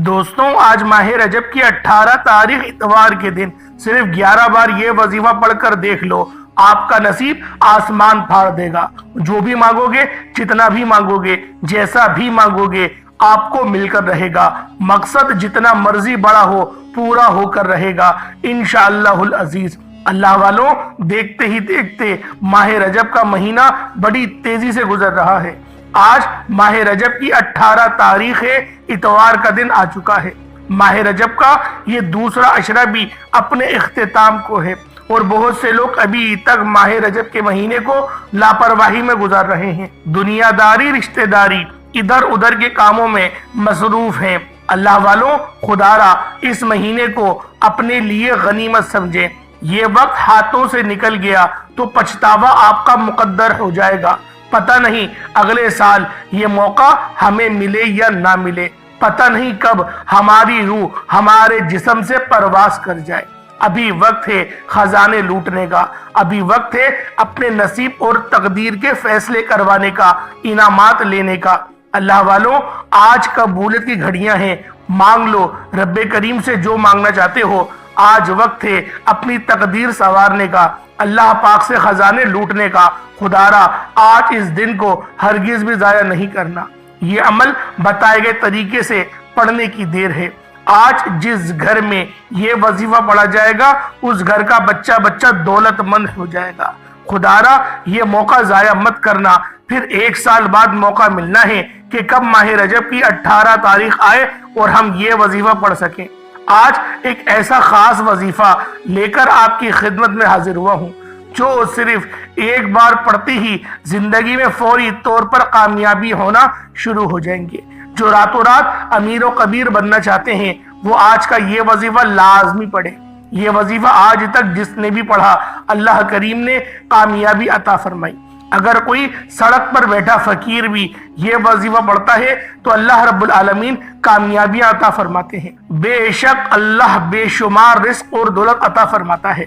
دوستوں آج ماہ رجب کی 18 تاریخ اتوار کے دن صرف 11 بار یہ وظیفہ پڑھ کر دیکھ لو، آپ کا نصیب آسمان پھاڑ دے گا۔ جو بھی مانگو گے، جتنا بھی مانگو گے، جیسا بھی مانگو گے، آپ کو مل کر رہے گا۔ مقصد جتنا مرضی بڑا ہو، پورا ہو کر رہے گا انشاءاللہ العزیز۔ اللہ والوں، دیکھتے ہی دیکھتے ماہ رجب کا مہینہ بڑی تیزی سے گزر رہا ہے۔ آج ماہ رجب کی 18 تاریخ ہے، اتوار کا دن آ چکا ہے۔ ماہ رجب کا یہ دوسرا عشرہ بھی اپنے اختتام کو ہے اور بہت سے لوگ ابھی تک ماہ رجب کے مہینے کو لاپرواہی میں گزار رہے ہیں۔ دنیا داری، رشتہ داری، ادھر ادھر کے کاموں میں مصروف ہیں۔ اللہ والوں، خدا را اس مہینے کو اپنے لیے غنیمت سمجھیں۔ یہ وقت ہاتھوں سے نکل گیا تو پچھتاوا آپ کا مقدر ہو جائے گا۔ پتہ نہیں اگلے سال یہ موقع ہمیں ملے یا نہ ملے، پتہ نہیں کب ہماری روح ہمارے جسم سے پرواز کر جائے۔ ابھی وقت ہے خزانے لوٹنے کا، ابھی وقت ہے اپنے نصیب اور تقدیر کے فیصلے کروانے کا، انعامات لینے کا۔ اللہ والوں، آج قبولیت کی گھڑیاں ہیں، مانگ لو رب کریم سے جو مانگنا چاہتے ہو۔ آج وقت ہے اپنی تقدیر سنوارنے کا، اللہ پاک سے خزانے لوٹنے کا۔ خدا را آج اس دن کو ہرگز بھی ضائع نہیں کرنا۔ یہ عمل بتائے گئے طریقے سے پڑھنے کی دیر ہے۔ آج جس گھر میں یہ وظیفہ پڑھا جائے گا، اس گھر کا بچہ دولت مند ہو جائے گا۔ خدا را یہ موقع ضائع مت کرنا۔ پھر ایک سال بعد موقع ملنا ہے کہ کب ماہ رجب کی 18 تاریخ آئے اور ہم یہ وظیفہ پڑھ سکیں۔ آج ایک ایسا خاص وظیفہ لے کر آپ کی خدمت میں حاضر ہوا ہوں جو صرف ایک بار پڑھتے ہی زندگی میں فوری طور پر کامیابی ہونا شروع ہو جائیں گے۔ جو راتوں رات امیر و کبیر بننا چاہتے ہیں وہ آج کا یہ وظیفہ لازمی پڑھیں۔ یہ وظیفہ آج تک جس نے بھی پڑھا، اللہ کریم نے کامیابی عطا فرمائی۔ اگر کوئی سڑک پر بیٹھا فقیر بھی یہ وظیفہ پڑھتا ہے تو اللہ رب العالمین کامیابیاں عطا فرماتے ہیں۔ بے شک اللہ بے شمار رزق اور دولت عطا فرماتا ہے۔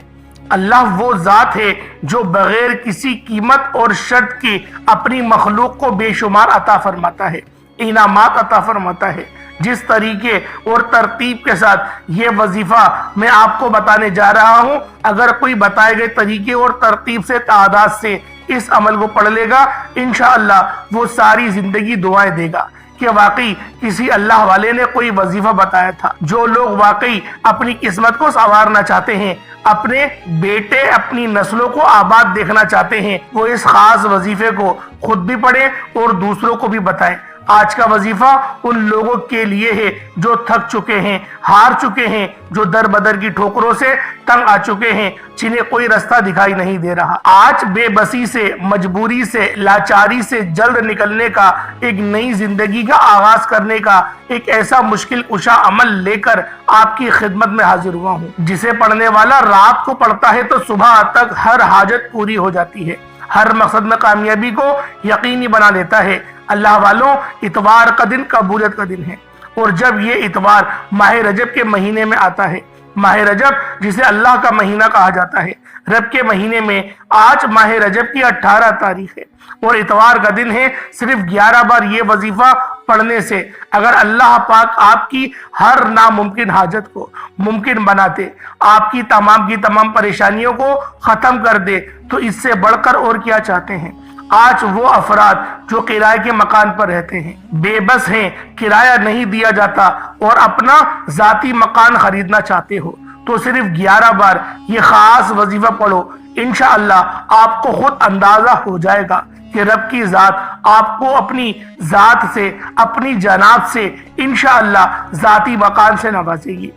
اللہ وہ ذات ہے جو بغیر کسی قیمت اور شرط کے اپنی مخلوق کو بے شمار عطا فرماتا ہے، انعامات عطا فرماتا ہے۔ جس طریقے اور ترتیب کے ساتھ یہ وظیفہ میں آپ کو بتانے جا رہا ہوں، اگر کوئی بتائے گئے طریقے اور ترتیب سے تعداد سے اس عمل کو پڑھ لے گا، انشاءاللہ وہ ساری زندگی دعائیں دے گا کہ واقعی کسی اللہ والے نے کوئی وظیفہ بتایا تھا۔ جو لوگ واقعی اپنی قسمت کو سنوارنا چاہتے ہیں، اپنے بیٹے اپنی نسلوں کو آباد دیکھنا چاہتے ہیں، وہ اس خاص وظیفے کو خود بھی پڑھیں اور دوسروں کو بھی بتائیں۔ آج کا وظیفہ ان لوگوں کے لیے ہے جو تھک چکے ہیں، ہار چکے ہیں، جو در بدر کی ٹھوکروں سے تنگ آ چکے ہیں، جنہیں کوئی رستہ دکھائی نہیں دے رہا۔ آج بے بسی سے، مجبوری سے، لاچاری سے جلد نکلنے کا، ایک نئی زندگی کا آغاز کرنے کا ایک ایسا مشکل کشا عمل لے کر آپ کی خدمت میں حاضر ہوا ہوں، جسے پڑھنے والا رات کو پڑھتا ہے تو صبح تک ہر حاجت پوری ہو جاتی ہے، ہر مقصد میں کامیابی کو یقینی بنا دیتا ہے۔ اللہ والوں، اتوار کا دن قبولیت کا دن ہے، اور جب یہ اتوار ماہ رجب کے مہینے میں آتا ہے، ماہ رجب جسے اللہ کا مہینہ کہا جاتا ہے، رب کے مہینے میں آج ماہ رجب کی 18 تاریخ ہے اور اتوار کا دن ہے۔ صرف 11 بار یہ وظیفہ پڑھنے سے اگر اللہ پاک آپ کی ہر ناممکن حاجت کو ممکن بناتے، آپ کی تمام پریشانیوں کو ختم کر دے، تو اس سے بڑھ کر اور کیا چاہتے ہیں۔ آج وہ افراد جو کرائے کے مکان پر رہتے ہیں، بے بس ہیں، کرایہ نہیں دیا جاتا اور اپنا ذاتی مکان خریدنا چاہتے ہو، تو صرف 11 بار یہ خاص وظیفہ پڑھو۔ انشاءاللہ آپ کو خود اندازہ ہو جائے گا کہ رب کی ذات آپ کو اپنی ذات سے، اپنی جنات سے انشاءاللہ ذاتی مکان سے نوازے گی۔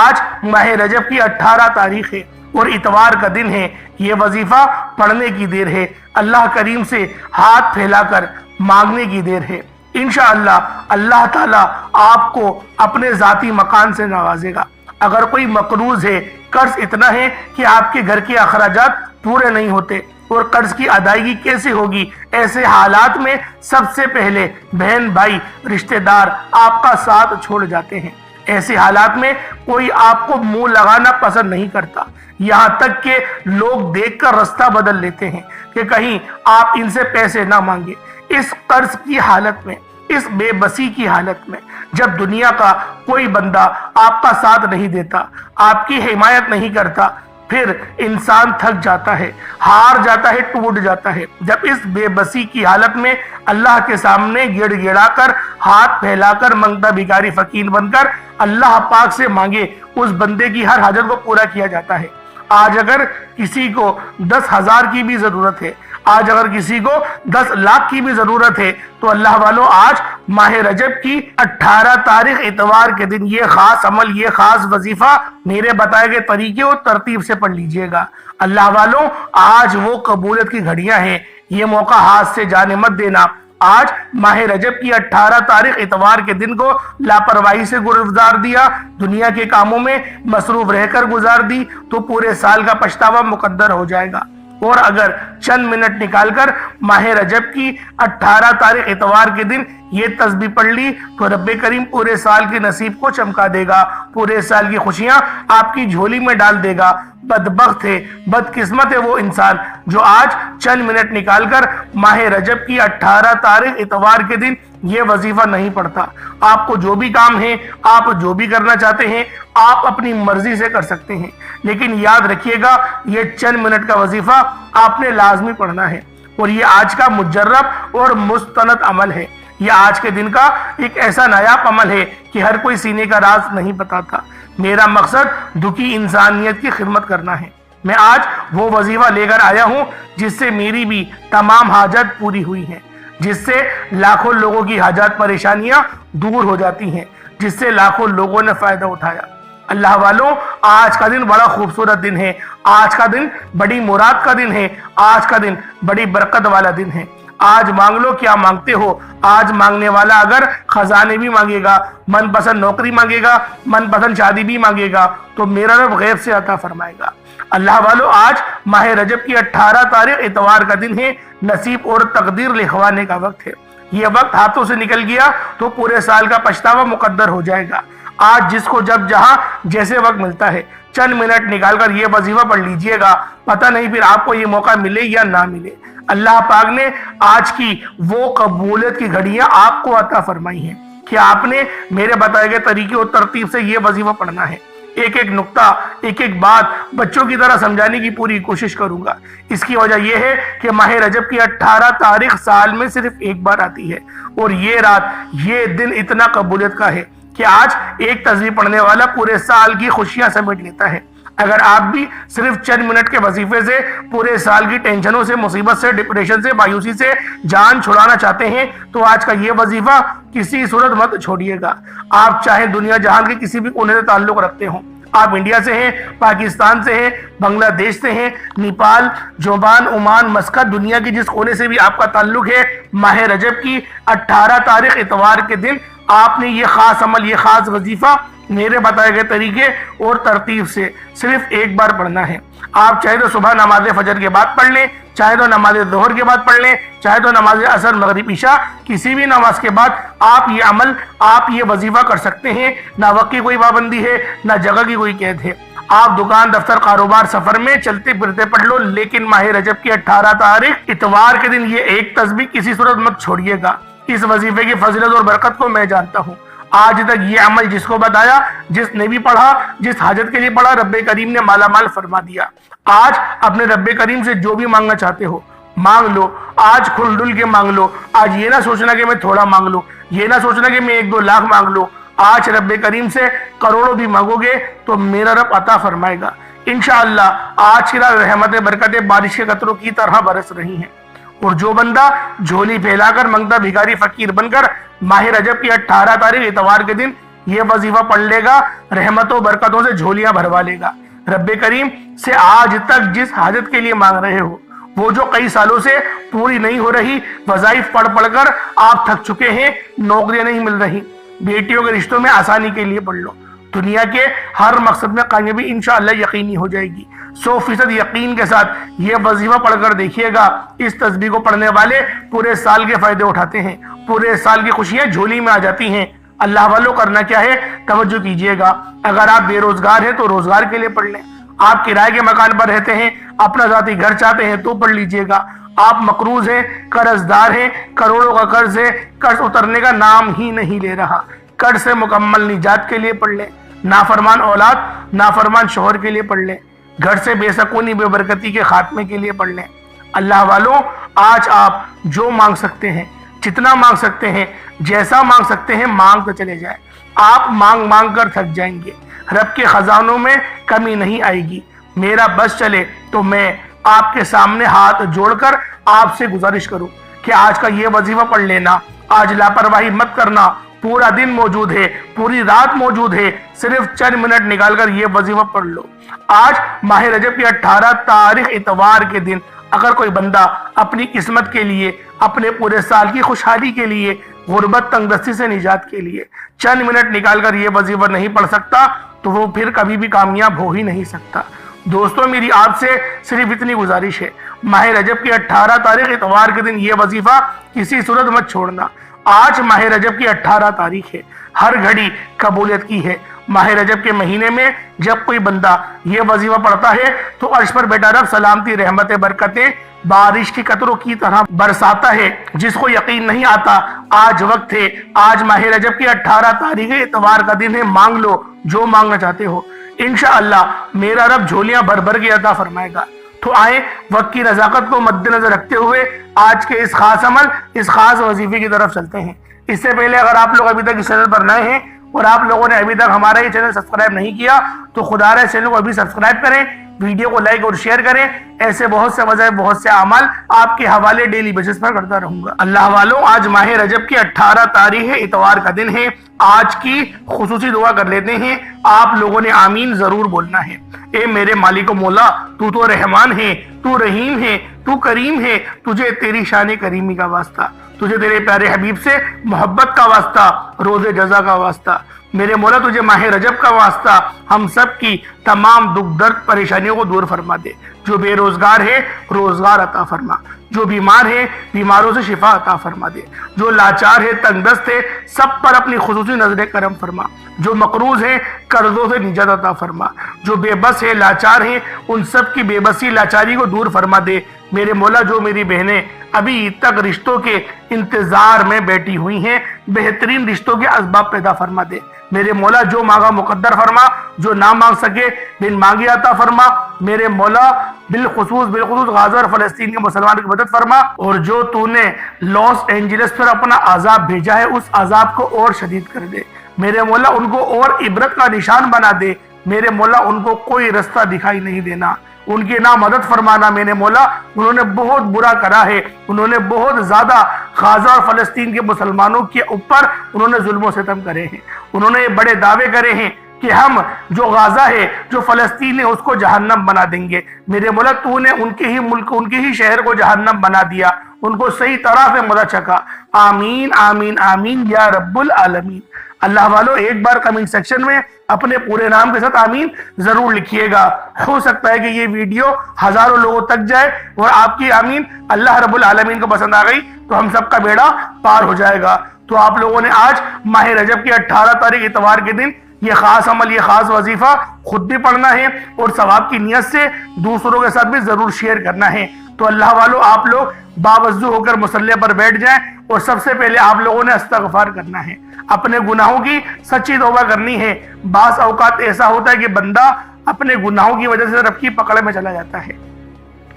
آج ماہ رجب کی 18 تاریخ ہے اور اتوار کا دن ہے۔ یہ وظیفہ پڑھنے کی دیر ہے، اللہ کریم سے ہاتھ پھیلا کر مانگنے کی دیر ہے۔ انشاءاللہ اللہ تعالیٰ آپ کو اپنے ذاتی مکان سے نوازے گا۔ اگر کوئی مقروض ہے، قرض اتنا ہے کہ آپ کے گھر کے اخراجات پورے نہیں ہوتے اور قرض کی ادائیگی کیسے ہوگی، ایسے حالات میں سب سے پہلے بہن بھائی رشتہ دار آپ کا ساتھ چھوڑ جاتے ہیں۔ ایسے حالات میں کوئی آپ کو منہ لگانا پسند نہیں کرتا، یہاں تک کہ لوگ دیکھ کر رستہ بدل لیتے ہیں کہ کہیں آپ ان سے پیسے نہ مانگے۔ اس قرض کی حالت میں اس بے بسی کی حالت میں، جب دنیا کا کوئی بندہ آپ کا ساتھ نہیں دیتا، آپ کی حمایت نہیں کرتا، پھر انسان تھک جاتا ہے، ہار جاتا ہے، ٹوٹ جاتا ہے۔ جب اس بے بسی کی حالت میں اللہ کے سامنے گڑ گڑا کر، ہاتھ پھیلا کر، منگتا بھکاری فقیر بن کر اللہ پاک سے مانگے، اس بندے کی ہر حاجت کو پورا کیا جاتا ہے۔ آج اگر کسی کو 10,000 کی بھی ضرورت ہے، آج اگر کسی کو 10 لاکھ کی بھی ضرورت ہے، تو اللہ والوں آج ماہ رجب کی 18 تاریخ اتوار کے دن یہ خاص عمل، یہ خاص وظیفہ میرے بتائے گئے طریقے اور ترتیب سے پڑھ لیجئے گا۔ اللہ والوں آج وہ قبولیت کی گھڑیاں ہیں، یہ موقع ہاتھ سے جانے مت دینا۔ آج ماہ رجب کی 18 تاریخ اتوار کے دن کو لاپرواہی سے گزار دیا، دنیا کے کاموں میں مصروف رہ کر گزار دی، تو پورے سال کا پچھتاوا مقدر ہو جائے گا۔ اور اگر چند منٹ نکال کر ماہ رجب کی 18 تاریخ اتوار کے دن یہ تسبیح پڑھ لی، تو رب کریم پورے سال کے نصیب کو چمکا دے گا، پورے سال کی خوشیاں آپ کی جھولی میں ڈال دے گا۔ بدبخت ہے، بدقسمت ہے وہ انسان جو آج چند منٹ نکال کر ماہ رجب کی 18 تاریخ اتوار کے دن یہ وظیفہ نہیں پڑھتا۔ آپ کو جو بھی کام ہے، آپ جو بھی کرنا چاہتے ہیں، آپ اپنی مرضی سے کر سکتے ہیں، لیکن یاد رکھیے گا یہ چند منٹ کا وظیفہ آپ نے لازمی پڑھنا ہے، اور یہ آج کا مجرب اور مستند عمل ہے۔ یہ آج کے دن کا ایک ایسا نایاب عمل ہے کہ ہر کوئی سینے کا راز نہیں بتاتا۔ میرا مقصد دکھی انسانیت کی خدمت کرنا ہے۔ میں آج وہ وظیفہ لے کر آیا ہوں جس سے میری بھی تمام حاجت پوری ہوئی ہیں، جس سے لاکھوں لوگوں کی حاجات پریشانیاں دور ہو جاتی ہیں، جس سے لاکھوں لوگوں نے فائدہ اٹھایا۔ اللہ والوں آج کا دن بڑا خوبصورت دن ہے، آج کا دن بڑی مراد کا دن ہے، آج کا دن بڑی برکت والا دن ہے۔ آج مانگ لو کیا مانگتے ہو۔ آج مانگنے والا اگر خزانے بھی مانگے گا، من پسند نوکری مانگے گا، من پسند شادی بھی مانگے گا، تو میرا رب غیب سے عطا فرمائے گا۔ اللہ والوں آج ماہ رجب کی 18 تاریخ اتوار کا دن ہے، نصیب اور تقدیر لکھوانے کا وقت ہے۔ یہ وقت ہاتھوں سے نکل گیا تو پورے سال کا پچھتاوا مقدر ہو جائے گا۔ آج جس کو جب جہاں جیسے وقت ملتا ہے، چند منٹ نکال کر یہ وظیفہ پڑھ لیجئے گا، پتہ نہیں پھر آپ کو یہ موقع ملے یا نہ ملے۔ اللہ پاک نے آج کی وہ قبولیت کی گھڑیاں آپ کو عطا فرمائی ہیں کہ آپ نے میرے بتائے گئے طریقے اور ترتیب سے یہ وظیفہ پڑھنا ہے۔ ایک ایک نقطہ، ایک ایک بات بچوں کی طرح سمجھانے کی پوری کوشش کروں گا۔ اس کی وجہ یہ ہے کہ ماہ رجب کی 18 تاریخ سال میں صرف ایک بار آتی ہے، اور یہ رات، یہ دن اتنا قبولیت کا ہے کہ آج ایک تسبیح پڑھنے والا پورے سال کی خوشیاں سمیٹ لیتا ہے۔ اگر آپ بھی صرف چند منٹ کے وظیفے سے پورے سال کی ٹینشنوں سے، مصیبت سے، ڈپریشن سے، مایوسی سے جان چھڑانا چاہتے ہیں، تو آج کا یہ وظیفہ کسی صورت مت چھوڑیے گا۔ آپ چاہے دنیا جہان کے کسی بھی کونے سے تعلق رکھتے ہوں، آپ انڈیا سے ہیں، پاکستان سے ہیں، بنگلہ دیش سے ہیں، نیپال، جوبان، عمان، مسقط، دنیا کی جس کونے سے بھی آپ کا تعلق ہے، ماہ رجب کی 18 تاریخ اتوار کے دن آپ نے یہ خاص عمل، یہ خاص وظیفہ میرے بتائے گئے طریقے اور ترتیب سے صرف ایک بار پڑھنا ہے۔ آپ چاہے تو صبح نماز فجر کے بعد پڑھ لیں، چاہے تو نماز ظہر کے بعد پڑھ لیں، چاہے تو نماز عصر، مغرب، عشاء، کسی بھی نماز کے بعد آپ یہ عمل، آپ یہ وظیفہ کر سکتے ہیں۔ نہ وقت کی کوئی پابندی ہے، نہ جگہ کی کوئی قید ہے۔ آپ دکان، دفتر، کاروبار، سفر میں چلتے پھرتے پڑھ لو، لیکن ماہ رجب کی 18 تاریخ اتوار کے دن یہ ایک تسبیح کسی صورت مت چھوڑیے گا۔ اس وظیفے کی فضیلت اور برکت کو میں جانتا ہوں۔ آج تک یہ عمل جس کو بتایا، جس نے بھی پڑھا، جس حاجت کے لیے پڑھا، رب کریم نے مالا مال فرما دیا۔ آج اپنے رب کریم سے جو بھی مانگنا چاہتے ہو مانگ لو، آج کھل ڈل کے مانگ لو۔ آج یہ نہ سوچنا کہ میں تھوڑا مانگ لوں، یہ نہ سوچنا کہ میں 1-2 لاکھ مانگ لوں۔ آج رب کریم سے کروڑوں بھی مانگو گے تو میرا رب عطا فرمائے گا انشاءاللہ۔ آج کی رات رحمتیں، برکتیں بارش کے قطروں کی طرح برس رہی ہیں، اور جو بندہ جھولی پھیلا کر، منگتا بھکاری فقیر بن کر ماہ رجب کی 18 تاریخ اتوار کے دن یہ وظیفہ پڑھ لے گا، رحمتوں برکتوں سے جھولیاں بھروا لے گا۔ رب کریم سے آج تک جس حاجت کے لیے مانگ رہے ہو، وہ جو کئی سالوں سے پوری نہیں ہو رہی، وظائف پڑھ پڑھ کر آپ تھک چکے ہیں، نوکریاں نہیں مل رہی، بیٹیوں کے رشتوں میں آسانی کے لیے پڑھ لو، دنیا کے ہر مقصد میں کامیابی انشاءاللہ یقینی ہو جائے گی۔ 100% یقین کے ساتھ یہ وظیفہ پڑھ کر دیکھیے گا، اس تسبیح کو پڑھنے والے پورے سال کے فائدے اٹھاتے ہیں، پورے سال کی خوشیاں جھولی میں آ جاتی ہیں۔ اللہ والوں کرنا کیا ہے، توجہ کیجئے گا۔ اگر آپ بے روزگار ہیں تو روزگار کے لیے پڑھ لیں، آپ کرائے کے مکان پر رہتے ہیں، اپنا ذاتی گھر چاہتے ہیں تو پڑھ لیجئے گا، آپ مقروض ہیں، قرض دار ہیں، کروڑوں کا قرض ہے، قرض اترنے کا نام ہی نہیں لے رہا۔ قرض سے مکمل نجات کے لیے پڑھ لیں، نافرمان اولاد نافرمان شوہر کے لیے پڑھ لیں، گھر سے بے سکونی بے برکتی کے خاتمے کے لیے پڑھ لیں۔ اللہ والوں، آج آپ جو مانگ سکتے ہیں، جتنا مانگ سکتے ہیں، جیسا مانگ سکتے ہیں، مانگتے چلے جائیں۔ آپ مانگ مانگ کر تھک جائیں گے، رب کے خزانوں میں کمی نہیں آئے گی۔ میرا بس چلے تو میں آپ کے سامنے ہاتھ جوڑ کر آپ سے گزارش کروں کہ آج کا یہ وظیفہ پڑھ لینا، آج لاپرواہی مت کرنا، پورا دن موجود ہے، پوری رات موجود ہے، صرف چند منٹ نکال کر یہ وظیفہ پڑھ لو۔ آج ماہ رجب کی 18 تاریخ اتوار کے دن اگر کوئی بندہ اپنی قسمت کے لیے، اپنے پورے سال کی خوشحالی کے لیے، غربت تنگ دستی سے نجات کے لیے چند منٹ نکال کر یہ وظیفہ نہیں پڑھ سکتا تو وہ پھر کبھی بھی کامیاب ہو ہی نہیں سکتا۔ دوستوں، میری آپ سے صرف اتنی گزارش ہے، ماہ رجب کی 18 تاریخ اتوار کے دن یہ وظیفہ کسی صورت مت چھوڑنا۔ آج ماہ رجب کی 18 تاریخ ہے، ہر گھڑی قبولیت کی ہے۔ ماہ رجب کے مہینے میں جب کوئی بندہ یہ وظیفہ پڑھتا ہے تو عرش پر بیٹھا رب سلامتی، رحمتیں، برکتیں بارش کی قطروں کی طرح برساتا ہے۔ جس کو یقین نہیں آتا، آج وقت ہے، آج ماہ رجب کی 18 تاریخ اتوار کا دن ہے، مانگ لو جو مانگنا چاہتے ہو، انشاءاللہ میرا رب جھولیاں بھر بھر کے عطا فرمائے گا۔ تو آئیں وقت کی نزاکت کو مد نظر رکھتے ہوئے آج کے اس خاص عمل، اس خاص وظیفے کی طرف چلتے ہیں۔ اس سے پہلے اگر آپ لوگ ابھی تک اس چینل پر نئے ہیں اور آپ لوگوں نے ابھی تک ہمارا یہ چینل سبسکرائب نہیں کیا تو خدا رہے چینل کو ابھی سبسکرائب کریں، ویڈیو کو لائک اور شیئر کریں۔ ایسے بہت سے وظائف، بہت سے اعمال آپ کے حوالے ڈیلی بیسس پر کرتا رہوں گا۔ اللہ والوں، آج ماہ رجب کی 18 تاریخ اتوار کا دن ہے۔ آج کی خصوصی دعا کر لیتے ہیں، آپ لوگوں نے آمین ضرور بولنا ہے۔ اے میرے مالک و مولا، تو تو رحمان ہے، تو رحیم ہے، تو کریم ہے، تجھے تیری شان کریمی کا واسطہ، تجھے تیرے پیارے حبیب سے محبت کا واسطہ، روز جزا کا واسطہ، میرے مولا تجھے ماہ رجب کا واسطہ، ہم سب کی تمام دکھ درد پریشانیوں کو دور فرما دے۔ جو بے روزگار ہے روزگار عطا فرما، جو بیمار ہے بیماروں سے شفا عطا فرما دے، جو لاچار ہے تنگ دست ہے سب پر اپنی خصوصی نظر کرم فرما، جو مقروض ہے قرضوں سے نجات عطا فرما، جو بے بس ہے لاچار ہیں ان سب کی بے بسی لاچاری کو دور فرما دے۔ میرے مولا، جو میری بہنیں ابھی تک رشتوں کے انتظار میں بیٹھی ہوئی ہیں، بہترین رشتوں کے اسباب پیدا فرما دے۔ میرے مولا، جو مانگا مقدر فرما، جو نہ مانگ سکے بن مانگی عطا فرما۔ میرے مولا، بالخصوص غزہ اور فلسطین کے مسلمانوں کی مدد فرما، اور جو تو نے لاس اینجلس پر اپنا عذاب بھیجا ہے اس عذاب کو اور شدید کر دے۔ میرے مولا، ان کو اور عبرت کا نشان بنا دے۔ میرے مولا، ان کو کوئی رستہ دکھائی نہیں دینا، ان کی نہ مدد فرمانا۔ میرے مولا، انہوں نے بہت برا کرا ہے، انہوں نے بہت زیادہ غزہ اور فلسطین کے مسلمانوں کے اوپر انہوں نے ظلم و ستم کرے ہیں، انہوں نے بڑے دعوے کرے ہیں کہ ہم جو غزہ ہے، جو فلسطین ہے، اس کو جہنم بنا دیں گے۔ میرے مولا، تو نے ان کے ہی ملک، ان کے ہی شہر کو جہنم بنا دیا، ان کو صحیح طرح سے مزہ چکا۔ آمین آمین آمین یا رب العالمین۔ اللہ والوں، ایک بار کمنٹ سیکشن میں اپنے پورے نام کے ساتھ آمین ضرور لکھیے گا۔ ہو سکتا ہے کہ یہ ویڈیو ہزاروں لوگوں تک جائے اور آپ کی آمین اللہ رب العالمین کو پسند آ گئی تو ہم سب کا بیڑا پار ہو جائے گا۔ تو آپ لوگوں نے آج ماہ رجب کی 18 تاریخ اتوار کے دن یہ خاص عمل، یہ خاص وظیفہ خود بھی پڑھنا ہے اور ثواب کی نیت سے دوسروں کے ساتھ بھی ضرور شیئر کرنا ہے۔ تو اللہ والوں، آپ لوگ باوضو ہو کر مصلی پر بیٹھ جائیں اور سب سے پہلے آپ لوگوں نے استغفار کرنا ہے، اپنے گناہوں کی سچی توبہ کرنی ہے۔ بعض اوقات ایسا ہوتا ہے کہ بندہ اپنے گناہوں کی وجہ سے رب کی پکڑ میں چلا جاتا ہے،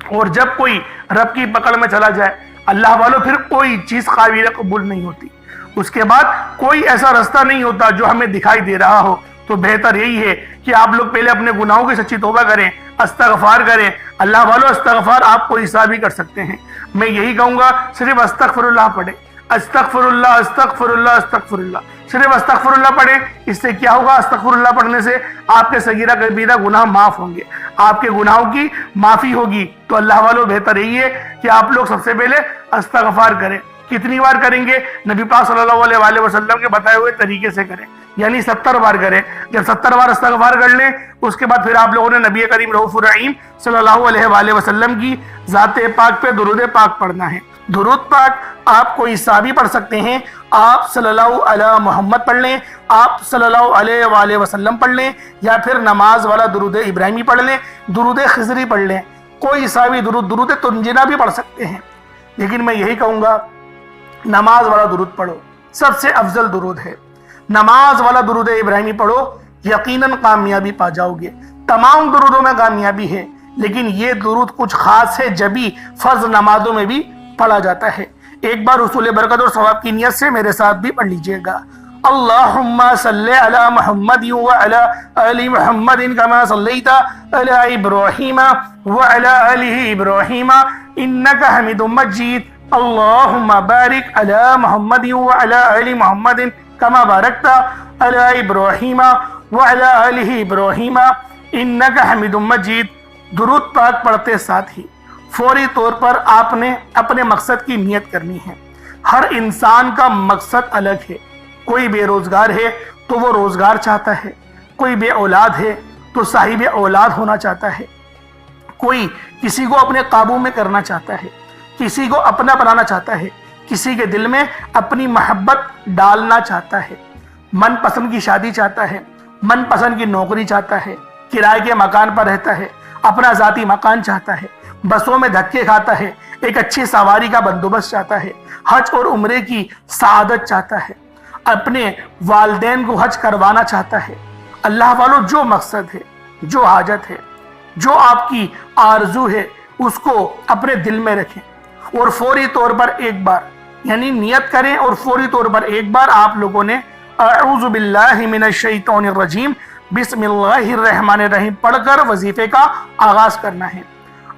اور جب کوئی رب کی پکڑ میں چلا جائے اللہ والوں، پھر کوئی چیز قابل قبول نہیں ہوتی، اس کے بعد کوئی ایسا رستہ نہیں ہوتا جو ہمیں دکھائی دے رہا ہو۔ تو بہتر یہی ہے کہ آپ لوگ پہلے اپنے گناہوں کی سچی توبہ کریں، استغفار کریں۔ اللہ والوں، استغفار آپ کوئی حساب ہی کر سکتے ہیں، میں یہی کہوں گا صرف استغفر اللہ پڑھیں، استغفر اللہ استغفر اللہ استغفر اللہ، صرف استغفر اللہ پڑھیں۔ اس سے کیا ہوگا؟ استغفر اللہ پڑھنے سے آپ کے صغیرہ کبیرہ گناہ معاف ہوں گے، آپ کے گناہوں کی معافی ہوگی۔ تو اللہ والوں، بہتر یہی ہے کہ آپ لوگ سب سے پہلے استغفار کریں۔ کتنی بار کریں گے؟ نبی پاک صلی اللہ علیہ وآلہ وسلم کے بتائے ہوئے طریقے سے کریں، یعنی 70 بار کریں۔ جب 70 بار استغفار کر لیں اس کے بعد پھر آپ لوگوں نے نبی کریم رؤوف الرحیم صلی اللہ علیہ وآلہ وسلم کی ذات پاک پہ درود پاک پڑھنا ہے۔ درود پاک آپ کوئی سا بھی پڑھ سکتے ہیں، آپ صلی اللہ علیہ محمد پڑھ لیں، آپ صلی اللہ علیہ وآلہ وسلم پڑھ لیں، یا پھر نماز والا درود ابراہیمی پڑھ لیں، درود خضری پڑھ لیں۔ کوئی سا بھی درود تنجینا بھی پڑھ سکتے ہیں، لیکن میں یہی کہوں گا نماز والا درود پڑھو، سب سے افضل درود ہے۔ نماز والا درود ابراہیمی پڑھو، یقیناً کامیابی پا جاؤ گے۔ تمام درودوں میں کامیابی ہے، لیکن یہ درود کچھ خاص ہے جبھی فرض نمازوں میں بھی پڑھا جاتا ہے۔ ایک بار حصول برکت اور ثواب کی نیت سے میرے ساتھ بھی پڑھ لیجئے گا۔ اللہم صلی علی محمد وعلی آل محمد کما صلیت علی ابراہیم وعلی آل ابراہیم انک حمید مجید۔ اللہم بارک علی محمد وعلی آل محمد کما بارکت علی ابراہیم وعلی آل ابراہیم انک حمید مجید۔ درود پاک پڑھتے ساتھ ہی فوری طور پر آپ نے اپنے مقصد کی نیت کرنی ہے۔ ہر انسان کا مقصد الگ ہے۔ کوئی بے روزگار ہے تو وہ روزگار چاہتا ہے، کوئی بے اولاد ہے تو صاحب اولاد ہونا چاہتا ہے، کوئی کسی کو اپنے قابو میں کرنا چاہتا ہے، کسی کو اپنا بنانا چاہتا ہے، کسی کے دل میں اپنی محبت ڈالنا چاہتا ہے، من پسند کی شادی چاہتا ہے، من پسند کی نوکری چاہتا ہے، کرائے کے مکان پر رہتا ہے، اپنا ذاتی مکان چاہتا ہے، بسوں میں دھکے کھاتا ہے، ایک اچھی سواری کا بندوبست چاہتا ہے، حج اور عمرے کی سعادت چاہتا ہے، اپنے والدین کو حج کروانا چاہتا ہے۔ اللہ والو جو مقصد ہے، جو حاجت ہے، جو آپ کی آرزو ہے، اس کو اپنے دل میں رکھیں اور فوری طور پر ایک بار یعنی نیت کریں اور فوری طور پر ایک بار آپ لوگوں نے اعوذ باللہ من الشیطان الرجیم بسم اللہ الرحمن الرحیم پڑھ کر وظیفے کا آغاز کرنا ہے۔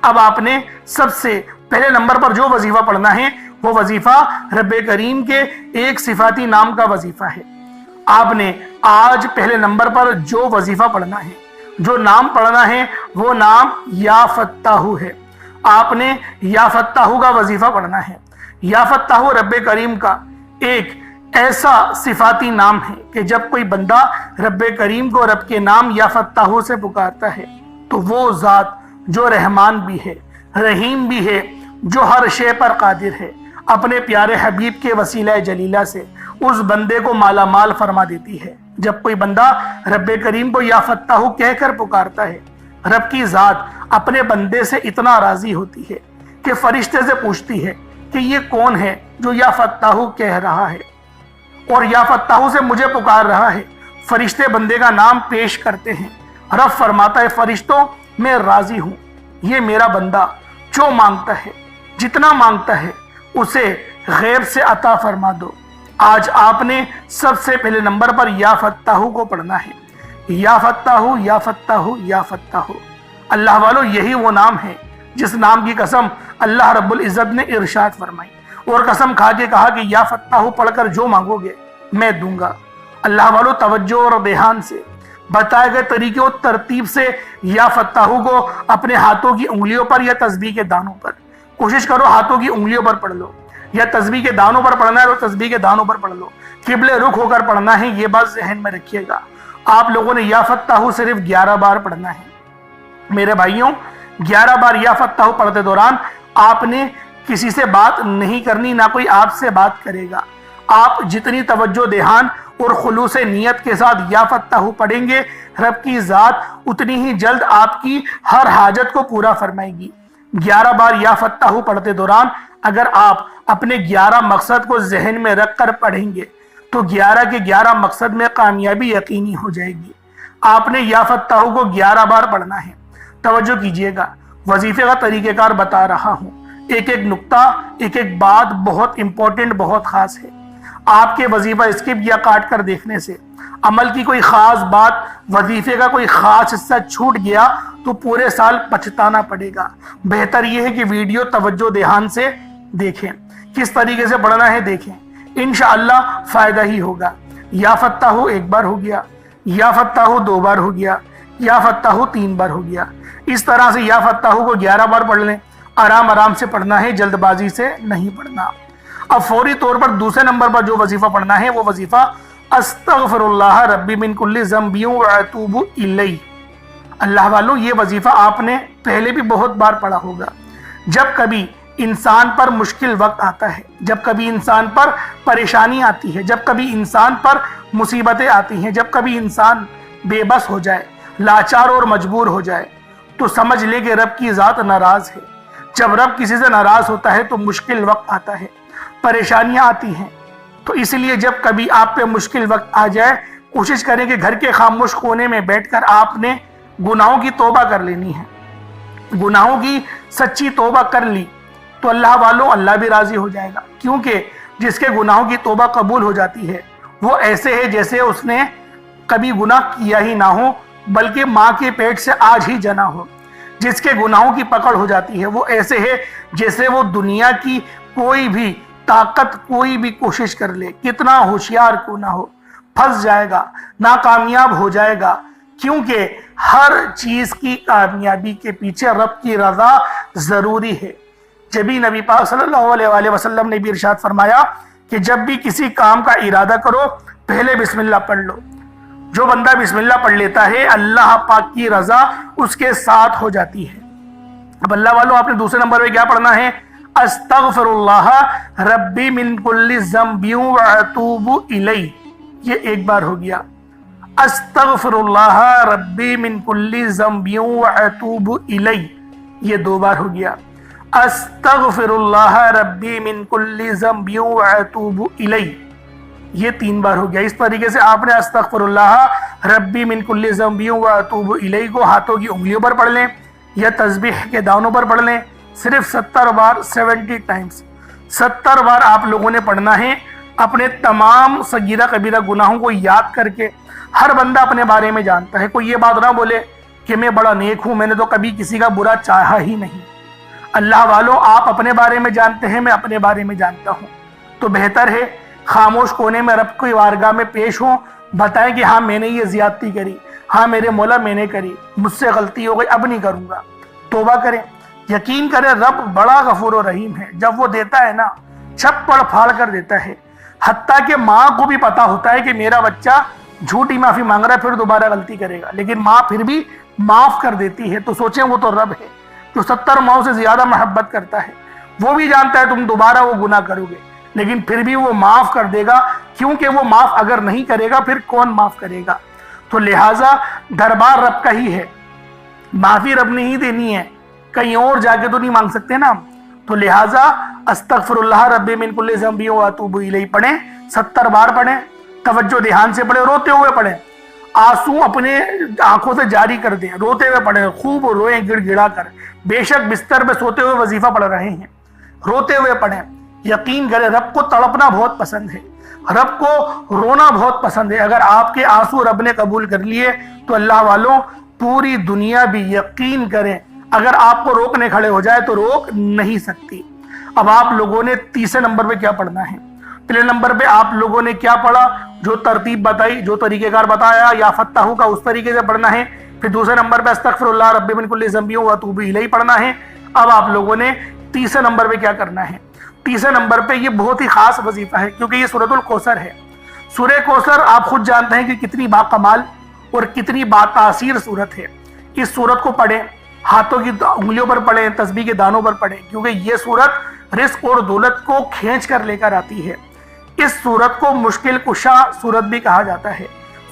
اب آپ نے سب سے پہلے نمبر پر جو وظیفہ پڑھنا ہے وہ وظیفہ رب کریم کے ایک صفاتی نام کا وظیفہ ہے۔ آپ نے آج پہلے نمبر پر جو وظیفہ پڑھنا ہے، جو نام پڑھنا ہے، وہ نام یا فتاح ہے۔ آپ نے یا فتاح کا وظیفہ پڑھنا ہے۔ یا فتاح رب کریم کا ایک ایسا صفاتی نام ہے کہ جب کوئی بندہ رب کریم کو رب کے نام یا فتاح سے پکارتا ہے تو وہ ذات جو رحمان بھی ہے، رحیم بھی ہے، جو ہر شے پر قادر ہے، اپنے پیارے حبیب کے وسیلہ جلیلہ سے اس بندے کو مالا مال فرما دیتی ہے۔ جب کوئی بندہ رب کریم کو یا فتاح کہہ کر پکارتا ہے، رب کی ذات اپنے بندے سے اتنا راضی ہوتی ہے کہ فرشتے سے پوچھتی ہے کہ یہ کون ہے جو یا فتاح کہہ رہا ہے اور یا فتاح سے مجھے پکار رہا ہے۔ فرشتے بندے کا نام پیش کرتے ہیں، رب فرماتا ہے فرشتوں میں راضی ہوں، یہ میرا بندہ جو مانگتا ہے، جتنا مانگتا ہے اسے غیب سے عطا فرما دو۔ آج آپ نے سب سے پہلے نمبر پر یا فتاح کو پڑھنا ہے۔ یا فتاح یا فتاح یا فتاح۔ اللہ والو یہی وہ نام ہے جس نام کی قسم اللہ رب العزت نے ارشاد فرمائی اور قسم کھا کے کہا کہ یا فتاح پڑھ کر جو مانگو گے میں دوں گا۔ اللہ والو توجہ اور دھیان سے بتائے گئے طریقے اور ترتیب سے یا فتاح کو اپنے ہاتھوں کی انگلیوں پر یا تسبیح کے دانوں پر، کوشش کرو ہاتھوں کی انگلیوں پر پڑھ لو، یا تسبیح کے دانوں پر پڑھنا ہے تو تسبیح کے دانوں پر پڑھ لو، قبلے رخ ہو کر پڑھنا ہے، یہ بات ذہن میں رکھیے گا۔ آپ لوگوں نے یا فتاح صرف 11 بار پڑھنا ہے۔ میرے بھائیوں 11 بار یا فتاح پڑھتے دوران آپ نے کسی سے بات نہیں کرنی، نہ کوئی آپ سے بات کرے گا۔ آپ جتنی توجہ دھیان اور خلوص نیت کے ساتھ یا فتاح پڑھیں گے، رب کی ذات اتنی ہی جلد آپ کی ہر حاجت کو پورا فرمائے گی۔ 11 بار یا فتاح پڑھتے دوران اگر آپ اپنے 11 مقصد کو ذہن میں رکھ کر پڑھیں گے تو 11 کے 11 مقصد میں کامیابی یقینی ہو جائے گی۔ آپ نے یا فتاح کو 11 بار پڑھنا ہے۔ توجہ کیجئے گا، وظیفے کا طریقہ کار بتا رہا ہوں، ایک ایک نقطہ، ایک ایک بات بہت امپورٹنٹ، بہت خاص ہے۔ آپ کے وظیفہ اسکپ یا کاٹ کر دیکھنے سے عمل کی کوئی خاص بات، وظیفے کا کوئی خاص حصہ چھوٹ گیا تو پورے سال پچھتانا پڑے گا۔ بہتر یہ ہے کہ ویڈیو توجہ دھیان سے دیکھیں، کس طریقے سے پڑھنا ہے دیکھیں، انشاءاللہ فائدہ ہی ہوگا۔ یا فتاح 1 بار ہو گیا، یا فتاح 2 بار ہو گیا، یا فتاح 3 بار ہو گیا۔ اس طرح سے یا فتاح کو 11 بار پڑھ لیں، آرام آرام سے پڑھنا ہے، جلد بازی سے نہیں پڑھنا۔ اب فوری طور پر دوسرے نمبر پر جو وظیفہ پڑھنا ہے وہ وظیفہ استغفر اللہ ربی من کل ذنب واتوب الیہ۔ اللہ والوں یہ وظیفہ آپ نے پہلے بھی بہت بار پڑھا ہوگا۔ جب کبھی انسان پر مشکل وقت آتا ہے، جب کبھی انسان پر پریشانی آتی ہے، جب کبھی انسان پر مصیبتیں آتی ہیں، جب کبھی انسان بے بس ہو جائے، لاچار اور مجبور ہو جائے، تو سمجھ لے کہ رب کی ذات ناراض ہے۔ جب رب کسی سے ناراض ہوتا ہے تو مشکل وقت آتا ہے، پریشانیاں آتی ہیں۔ تو اس لیے جب کبھی آپ پہ مشکل وقت آ جائے، کوشش کریں کہ گھر کے خاموش کونے میں بیٹھ کر آپ نے گناہوں کی توبہ کر لینی ہے۔ گناہوں کی سچی توبہ کر لی تو اللہ والوں اللہ بھی راضی ہو جائے گا، کیونکہ جس کے گناہوں کی توبہ قبول ہو جاتی ہے وہ ایسے ہے جیسے اس نے کبھی گناہ کیا ہی نہ ہو، بلکہ ماں کے پیٹ سے آج ہی جنا ہو۔ جس کے گناہوں کی پکڑ ہو جاتی ہے وہ ایسے ہے جیسے وہ دنیا کی کوئی بھی طاقت، کوئی بھی کوشش کر لے، کتنا ہوشیار کیوں نہ ہو، پھنس جائے گا، ناکامیاب ہو جائے گا، کیونکہ ہر چیز کی کامیابی کے پیچھے رب کی رضا ضروری ہے۔ جبھی نبی پاک صلی اللہ علیہ وآلہ وسلم نے بھی ارشاد فرمایا کہ جب بھی کسی کام کا ارادہ کرو پہلے بسم اللہ پڑھ لو۔ جو بندہ بسم اللہ پڑھ لیتا ہے اللہ پاک کی رضا اس کے ساتھ ہو جاتی ہے۔ اب اللہ والوں آپ نے دوسرے نمبر پہ کیا پڑھنا ہے؟ استغفر اللہ ربی من کل ذنب واتوب الیہ، یہ ایک بار ہو گیا۔ استغفر اللہ ربی من کل ذنب واتوب الیہ، یہ دو بار ہو گیا۔ استغفر اللہ ربی من کل ذنب واتوب الیہ، یہ تین بار ہو گیا۔ اس طریقے سے آپ نے استغفر اللہ ربی من کل ذنب واتوب الیہ کو ہاتھوں کی انگلیوں پر پڑھ لیں یا تسبیح کے دانوں پر پڑھ لیں، صرف 70 بار 70 ٹائمز 70 بار آپ لوگوں نے پڑھنا ہے، اپنے تمام صغیرہ کبیرہ گناہوں کو یاد کر کے۔ ہر بندہ اپنے بارے میں جانتا ہے، کوئی یہ بات نہ بولے کہ میں بڑا نیک ہوں، میں نے تو کبھی کسی کا برا چاہا ہی نہیں۔ اللہ والوں آپ اپنے بارے میں جانتے ہیں، میں اپنے بارے میں جانتا ہوں، تو بہتر ہے خاموش کونے میں رب کی بارگاہ میں پیش ہوں، بتائیں کہ ہاں میں نے یہ زیادتی کری، ہاں میرے مولا میں نے کری، مجھ سے غلطی ہو گئی، اب نہیں کروں گا۔ توبہ کریں، یقین کریں رب بڑا غفور و رحیم ہے، جب وہ دیتا ہے نا چھپڑ پھاڑ کر دیتا ہے۔ حتیٰ کہ ماں کو بھی پتا ہوتا ہے کہ میرا بچہ جھوٹی معافی مانگ رہا ہے، پھر دوبارہ غلطی کرے گا، لیکن ماں پھر بھی معاف کر دیتی ہے۔ تو سوچیں وہ تو رب ہے جو 70 ماؤں سے زیادہ محبت کرتا ہے، وہ بھی جانتا ہے تم دوبارہ وہ گناہ کرو گے، لیکن پھر بھی وہ معاف کر دے گا، کیونکہ وہ معاف اگر نہیں کرے گا پھر کون معاف کرے گا؟ تو لہٰذا دربار رب کا ہی ہے، معافی رب نے ہی دینی ہے، کہیں اور جا کے تو نہیں مانگ سکتے نا۔ تو لہٰذا استغفر اللہ ربی من کل ذنب واتوب الیہ پڑھیں، 70 بار پڑھیں، توجہ دھیان سے پڑھیں، روتے ہوئے پڑھیں، آنسو اپنے آنکھوں سے جاری کر دیں، روتے ہوئے پڑھیں، خوب روئیں گڑ گڑا کر، بے شک بستر پہ سوتے ہوئے وظیفہ پڑھ رہے ہیں، روتے ہوئے پڑھیں۔ یقین کریں رب کو تڑپنا بہت پسند ہے، رب کو رونا بہت پسند ہے۔ اگر آپ کے آنسو رب نے قبول کر لیے تو اللہ والوں پوری دنیا بھی یقین کریں اگر آپ کو روکنے کھڑے ہو جائے تو روک نہیں سکتی۔ اب آپ لوگوں نے تیسرے نمبر پہ کیا پڑھنا ہے؟ پہلے نمبر پہ آپ لوگوں نے کیا پڑھا؟ جو ترتیب بتائی، جو طریقہ کار بتایا یا فتح کا، اس طریقے سے پڑھنا ہے۔ پھر دوسرے نمبر پہ استغفر اللہ ربی من کل ذنب واتوب الیہ پڑھنا ہے۔ اب آپ لوگوں نے تیسرے نمبر پہ کیا کرنا ہے؟ تیسرے نمبر پہ یہ بہت ہی خاص وظیفہ ہے، کیونکہ یہ سورۃ الکوثر ہے۔ سورہ کوثر آپ خود جانتے ہیں کہ کتنی باکمال اور کتنی باتاثیر سورت ہے۔ اس سورت کو پڑھیں، ہاتھوں کی انگلیوں پر پڑھیں، تسبیح کے دانوں پر پڑھیں، کیونکہ یہ سورت رزق اور دولت کو کھینچ کر لے کر آتی ہے۔ اس سورت کو مشکل کشا سورت بھی کہا جاتا ہے۔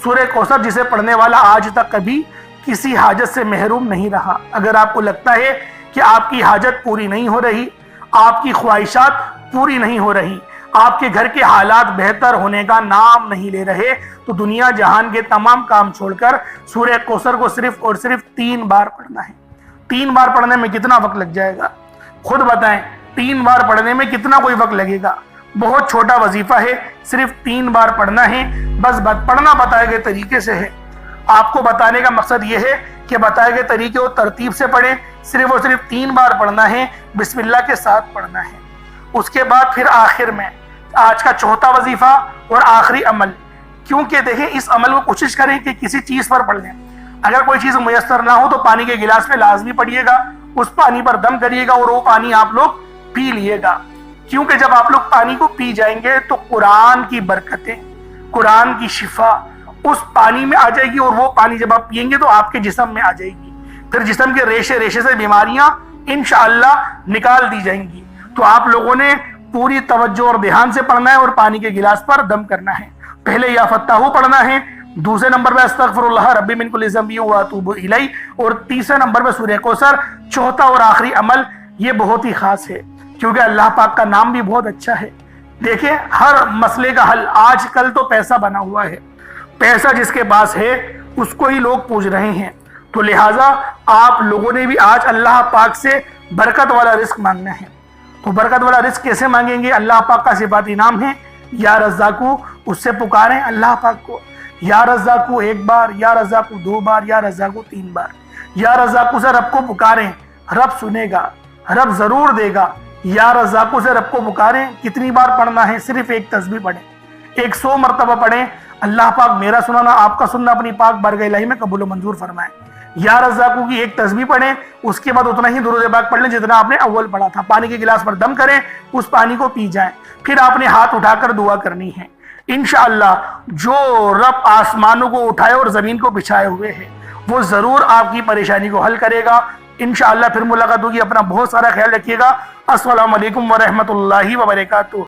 سورہ کوثر جسے پڑھنے والا آج تک کبھی کسی حاجت سے محروم نہیں رہا۔ اگر آپ کو لگتا ہے کہ آپ کی حاجت پوری نہیں ہو رہی، آپ کی خواہشات پوری نہیں ہو رہی، آپ کے گھر کے حالات بہتر ہونے کا نام نہیں لے رہے، تو دنیا جہان کے تمام کام چھوڑ کر سورہ کوثر کو صرف اور صرف 3 بار پڑھنا ہے۔ 3 بار پڑھنے میں کتنا وقت لگ جائے گا؟ خود بتائیں، 3 بار پڑھنے میں کتنا کوئی وقت لگے گا؟ بہت چھوٹا وظیفہ ہے، صرف 3 بار پڑھنا ہے، بس پڑھنا بتائے گئے طریقے سے ہے۔ آپ کو بتانے کا مقصد یہ ہے کہ بتائے گئے طریقے اور ترتیب سے پڑھیں، صرف اور صرف 3 بار پڑھنا ہے، بسم اللہ کے ساتھ پڑھنا ہے۔ اس کے بعد پھر آخر میں آج کا چوتھا وظیفہ اور آخری عمل، کیونکہ دیکھیں اس عمل کو کوشش کریں کہ کسی چیز پر پڑھ لیں۔ اگر کوئی چیز میسر نہ ہو تو پانی کے گلاس میں لازمی پڑھیے گا، اس پانی پر دم کریے گا اور وہ پانی آپ لوگ پی لیے گا، کیونکہ جب آپ لوگ پانی کو پی جائیں گے تو قرآن کی برکتیں، قرآن کی شفا اس پانی میں آ جائے گی، اور وہ پانی جب آپ پئیں گے تو آپ کے جسم میں آ جائے گی، پھر جسم کے ریشے ریشے سے بیماریاں انشاءاللہ نکال دی جائیں گی۔ تو آپ لوگوں نے پوری توجہ اور دھیان سے پڑھنا ہے اور پانی کے گلاس پر دم کرنا ہے۔ پہلے یا فتح پڑھنا ہے، دوسرے نمبر پہ استغفر اللہ ربی من کل ذنب و اتوب الیہ، اور تیسرے نمبر پہ سورہ کوثر۔ چوتھا اور آخری عمل یہ بہت ہی خاص ہے کیونکہ اللہ پاک کا نام بھی بہت اچھا ہے۔ دیکھیں ہر مسئلے کا حل آج کل تو پیسہ بنا ہوا ہے، پیسہ جس کے پاس ہے اس کو ہی لوگ پوچھ رہے ہیں، تو لہٰذا آپ لوگوں نے بھی آج اللہ پاک سے برکت والا رزق مانگنا ہے۔ تو برکت والا رزق کیسے مانگیں گے؟ اللہ پاک کا صفاتی نام ہے یا رزاقو، اس سے پکاریں اللہ پاک کو، یا رزاقو ایک بار، یا رزاقو دو بار، یا رزاقو تین بار۔ یا رزاقو سے رب کو پکاریں، رب سنے گا، رب ضرور دے گا۔ یا رزاقو سے رب کو پکاریں، کتنی بار پڑھنا ہے؟ صرف ایک تسبیح پڑھیں، 100 مرتبہ پڑھیں۔ اللہ پاک میرا سنانا آپ کا سننا اپنی پاک بارگاہ الہی میں قبول و منظور فرمائے۔ یا رزاقو کی ایک تسبیح پڑھیں، اس کے بعد اتنا ہی درود پاک پڑھ لیں جتنا آپ نے اول پڑھا تھا۔ پانی کے گلاس پر دم کریں، اس پانی کو پی جائیں، پھر آپ نے ہاتھ اٹھا کر دعا کرنی ہے۔ انشاءاللہ جو رب آسمانوں کو اٹھائے اور زمین کو بچھائے ہوئے ہے وہ ضرور آپ کی پریشانی کو حل کرے گا۔ انشاءاللہ پھر ملاقات ہوگی، اپنا بہت سارا خیال رکھیے گا۔ السلام علیکم ورحمۃ اللہ وبرکاتہ۔